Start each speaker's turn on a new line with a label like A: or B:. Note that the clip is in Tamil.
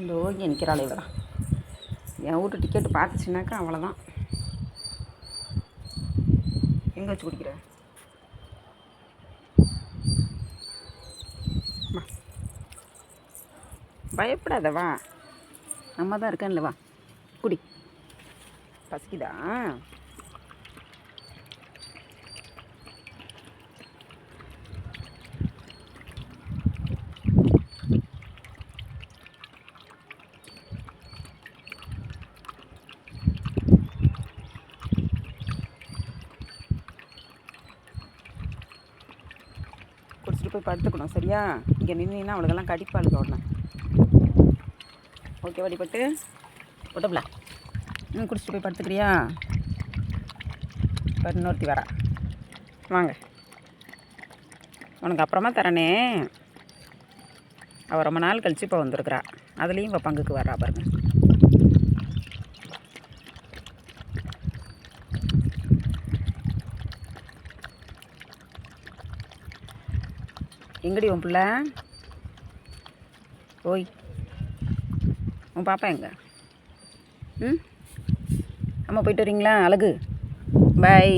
A: இந்த இங்கே நிற்கிறாள் இவரா. என் வீட்டு டிக்கெட்டு பார்த்துச்சுனாக்கா அவ்வளோதான். எங்கே வச்சு குடிக்கிற? பயப்படாத, வா, நம்ம தான் இருக்கேன்ல, வா குடி. பசிக்குதா? குடிச்சிட்டு போய் படுத்துக்கணும், சரியா? இங்கே நின்னா அவளுக்கெல்லாம் கடிப்பாளுக்கு உடனே. ஓகே வடிபட்டு விட்டப்பில. குடிச்சிட்டு போய் படுத்துக்கிறியா? இப்போ இன்னொருத்தி வரா, வாங்க. உனக்கு அப்புறமா தரனே. அவள் ரொம்ப நாள் கழிச்சு இப்போ வந்துருக்குறா. அதுலேயும் இப்போ பங்குக்கு வரா பாருங்க. எங்கடி உன் பிள்ளை? ஓய், உன் பாப்பா எங்க? அம்மா போயிட்டு வரீங்களா? அழகு, பாய்.